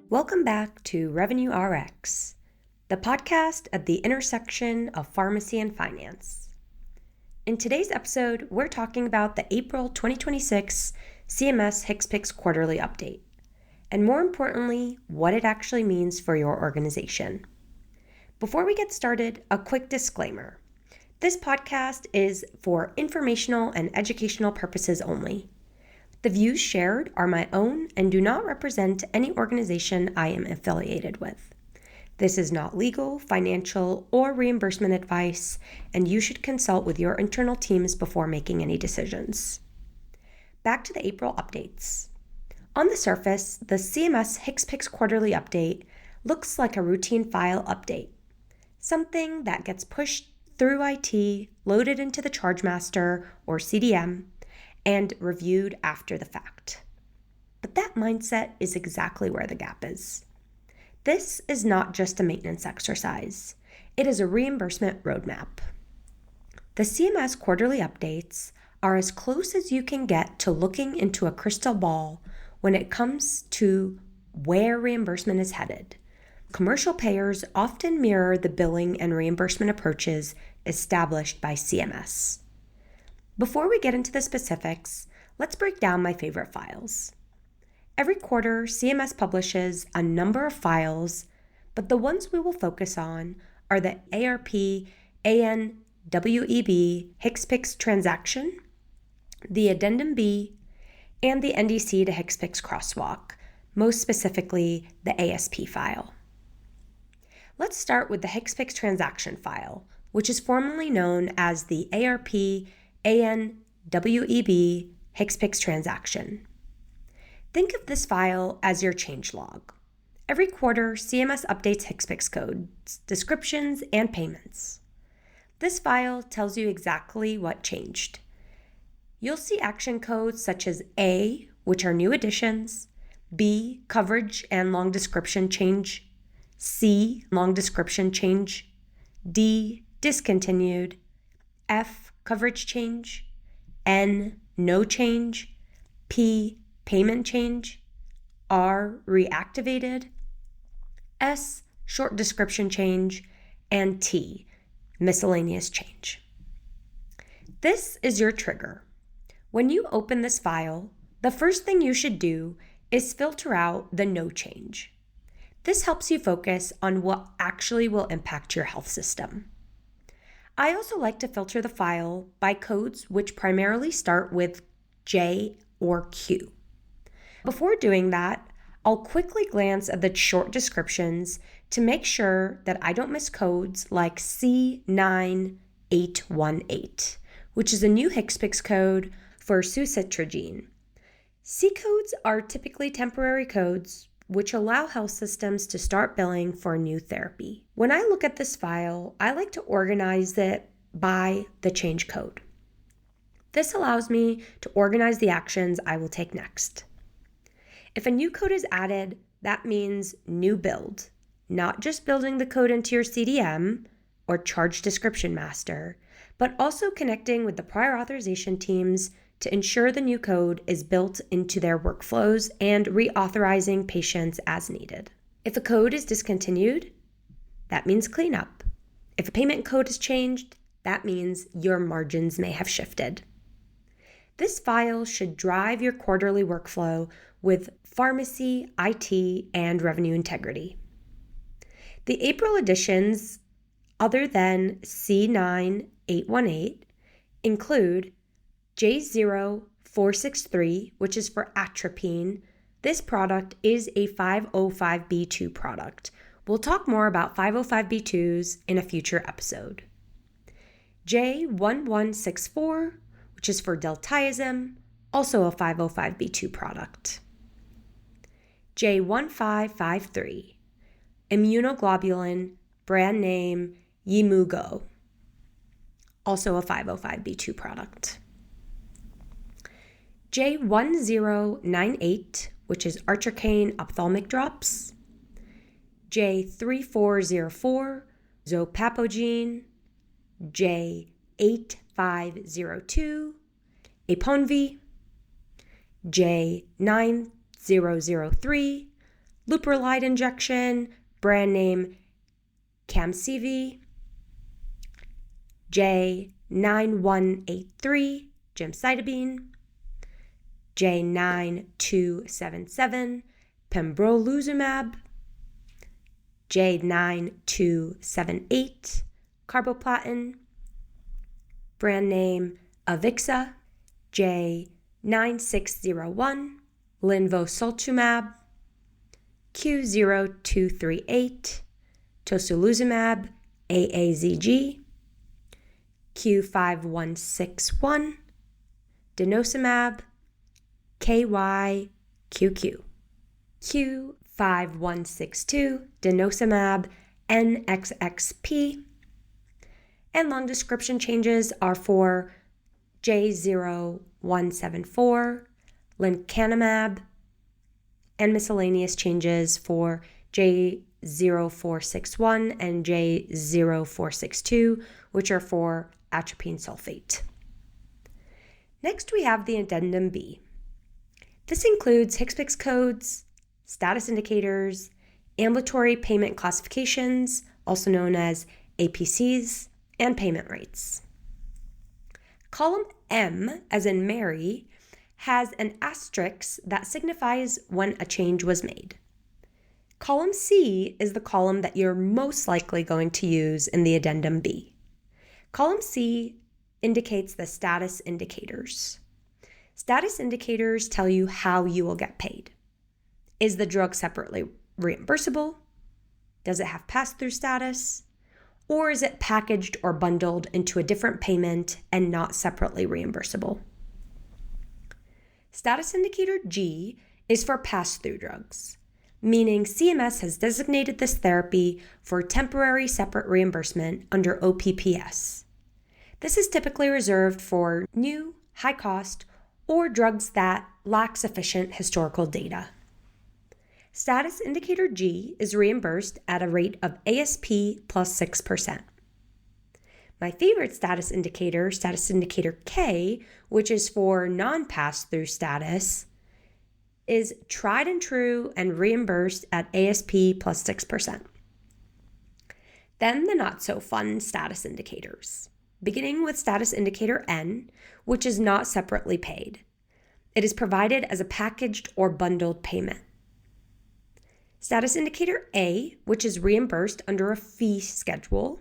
Welcome back to Revenue RX, the podcast at the intersection of pharmacy and finance. In today's episode, we're talking about the April 2026 CMS HCPCS Quarterly Update, and more importantly, what it actually means for your organization. Before we get started, a quick disclaimer. This podcast is for informational and educational purposes only. The views shared are my own and do not represent any organization I am affiliated with. This is not legal, financial, or reimbursement advice, and you should consult with your internal teams before making any decisions. Back to the April updates. On the surface, the CMS HCPCS Quarterly Update looks like a routine file update, something that gets pushed through IT, loaded into the chargemaster or CDM, and reviewed after the fact. But that mindset is exactly where the gap is. This is not just a maintenance exercise. It is a reimbursement roadmap. The CMS quarterly updates are as close as you can get to looking into a crystal ball when it comes to where reimbursement is headed. Commercial payers often mirror the billing and reimbursement approaches established by CMS. Before we get into the specifics, let's break down my favorite files. Every quarter, CMS publishes a number of files, but the ones we will focus on are the ARP ANWEB HCPCS transaction, the Addendum B, and the NDC to HCPCS crosswalk, most specifically the ASP file. Let's start with the HCPCS transaction file, which is formerly known as the ARP ANWEB HCPCS transaction. Think of this file as your changelog. Every quarter, CMS updates HCPCS codes, descriptions, and payments. This file tells you exactly what changed. You'll see action codes such as A, which are new additions, B, coverage and long description change, C, long description change, D, discontinued, F, coverage change, N, no change, P, payment change, R, reactivated, S, short description change, and T, miscellaneous change. This is your trigger. When you open this file, the first thing you should do is filter out the no change. This helps you focus on what actually will impact your health system. I also like to filter the file by codes which primarily start with J or Q. Before doing that, I'll quickly glance at the short descriptions to make sure that I don't miss codes like C9818, which is a new HCPCS code for suzetrigine. C codes are typically temporary codes which allow health systems to start billing for a new therapy. When I look at this file, I like to organize it by the change code. This allows me to organize the actions I will take next. If a new code is added, that means new build, not just building the code into your CDM or charge description master, but also connecting with the prior authorization teams to ensure the new code is built into their workflows and reauthorizing patients as needed. If a code is discontinued, that means cleanup. If a payment code is changed, that means your margins may have shifted. This file should drive your quarterly workflow with pharmacy, IT, and revenue integrity. The April additions, other than C9818, include J0463, which is for atropine. This product is a 505(b)(2) product. We'll talk more about 505(b)(2)s in a future episode. J1164, which is for diltiazem, also a 505(b)(2) product. J1553, immunoglobulin, brand name Yimmugo, also a 505(b)(2) product. J1098, which is artrocane ophthalmic drops. J3404, zopapogene. J8502, Aponvy. J9003, leuprolide injection, brand name Camcevi. J9183, gemcitabine. J9277, pembrolizumab. J9278, carboplatin. Brand name Avixa. J9601, linvoseltumab. Q0238, tocilizumab, AAZG. Q5161, denosumab, KYQQ. Q5162, denosumab, NXXP. And long description changes are for J0174, lecanemab, and miscellaneous changes for J0461 and J0462, which are for atropine sulfate. Next, we have the Addendum B. This includes HCPCS codes, status indicators, ambulatory payment classifications, also known as APCs, and payment rates. Column M, as in Mary, has an asterisk that signifies when a change was made. Column C is the column that you're most likely going to use in the Addendum B. Column C indicates the status indicators. Status indicators tell you how you will get paid. Is the drug separately reimbursable? Does it have pass-through status? Or is it packaged or bundled into a different payment and not separately reimbursable? Status indicator G is for pass-through drugs, meaning CMS has designated this therapy for temporary separate reimbursement under OPPS. This is typically reserved for new, high-cost, or drugs that lack sufficient historical data. Status indicator G is reimbursed at a rate of ASP plus 6%. My favorite status indicator K, which is for non-pass-through status, is tried and true and reimbursed at ASP plus 6%. Then the not-so-fun status indicators, beginning with status indicator N, which is not separately paid. It is provided as a packaged or bundled payment. Status indicator A, which is reimbursed under a fee schedule.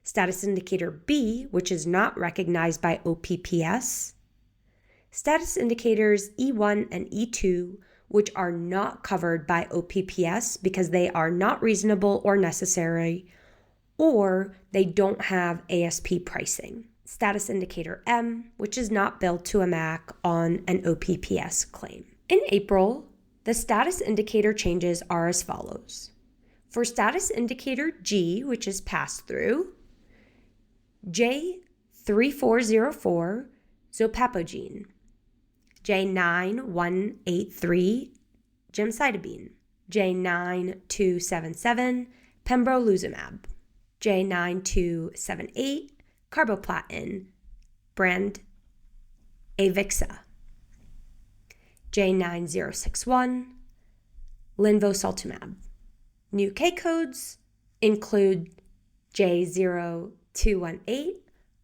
Status indicator B, which is not recognized by OPPS. Status indicators E1 and E2, which are not covered by OPPS because they are not reasonable or necessary, or they don't have ASP pricing. Status indicator M, which is not billed to a MAC on an OPPS claim. In April, the status indicator changes are as follows. For status indicator G, which is pass-through, J3404, zopapogene. J9183, gemcitabine. J9277, pembrolizumab. J9278, carboplatin, brand Avixa. J9061, linvoseltumab. New K codes include J0218,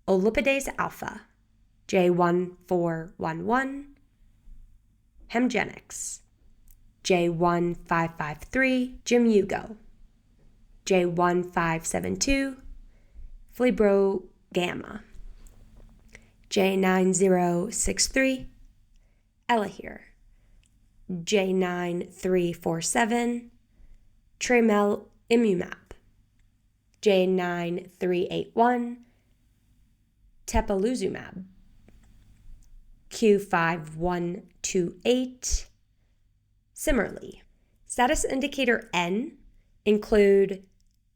olipidase alpha. J1411, Hemgenix. J1553, Jimugo. J1572, Flibrogamma. J9063, Elahere. J9347, tremelimumab. J9381, tepalizumab. Q5128, Similarly. Status indicator N include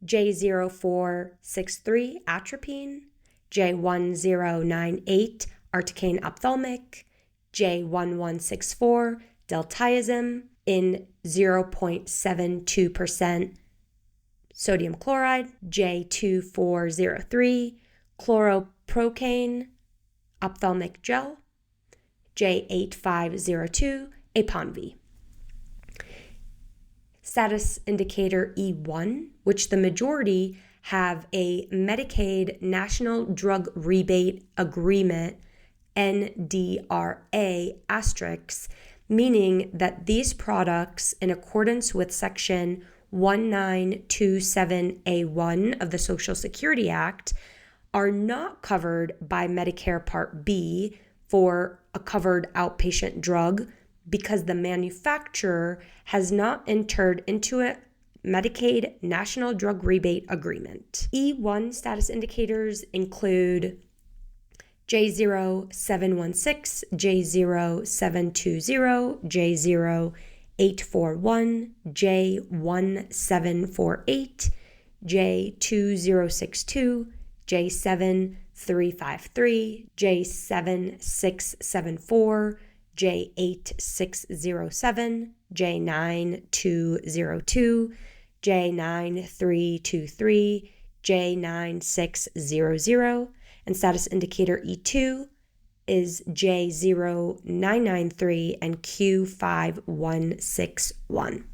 J0463 atropine, J1098 articaine ophthalmic, J1164 deltiazem in 0.72% sodium chloride, J2403 chloroprocaine ophthalmic gel, J8502 Aponvy. Status indicator E1, which the majority have a Medicaid National Drug Rebate Agreement, NDRA asterisk, meaning that these products, in accordance with Section 1927A1 of the Social Security Act, are not covered by Medicare Part B for a covered outpatient drug because the manufacturer has not entered into a Medicaid National Drug Rebate Agreement. E1 status indicators include J0716, J0720, J0841, J1748, J2062, J7353, J7674, J8607, J9202, J9323, J9600, and status indicator E2 is J0993 and Q5161.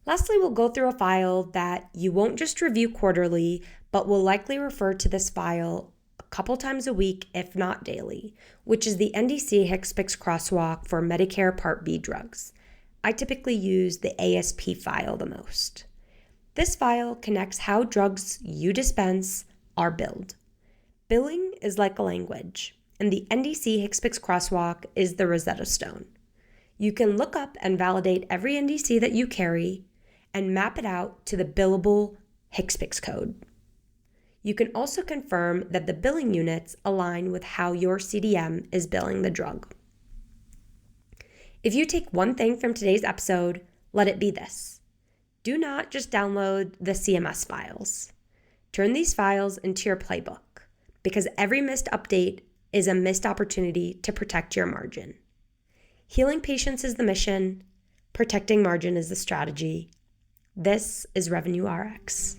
Lastly, we'll go through a file that you won't just review quarterly, but will likely refer to this file a couple times a week, if not daily, which is the NDC HCPCS crosswalk for Medicare Part B drugs. I typically use the ASP file the most. This file connects how drugs you dispense are billed. Billing is like a language, and the NDC HCPCS crosswalk is the Rosetta Stone. You can look up and validate every NDC that you carry and map it out to the billable HCPCS code. You can also confirm that the billing units align with how your CDM is billing the drug. If you take one thing from today's episode, let it be this. Do not just download the CMS files. Turn these files into your playbook, because every missed update is a missed opportunity to protect your margin. Healing patients is the mission, protecting margin is the strategy. This is Revenue RX.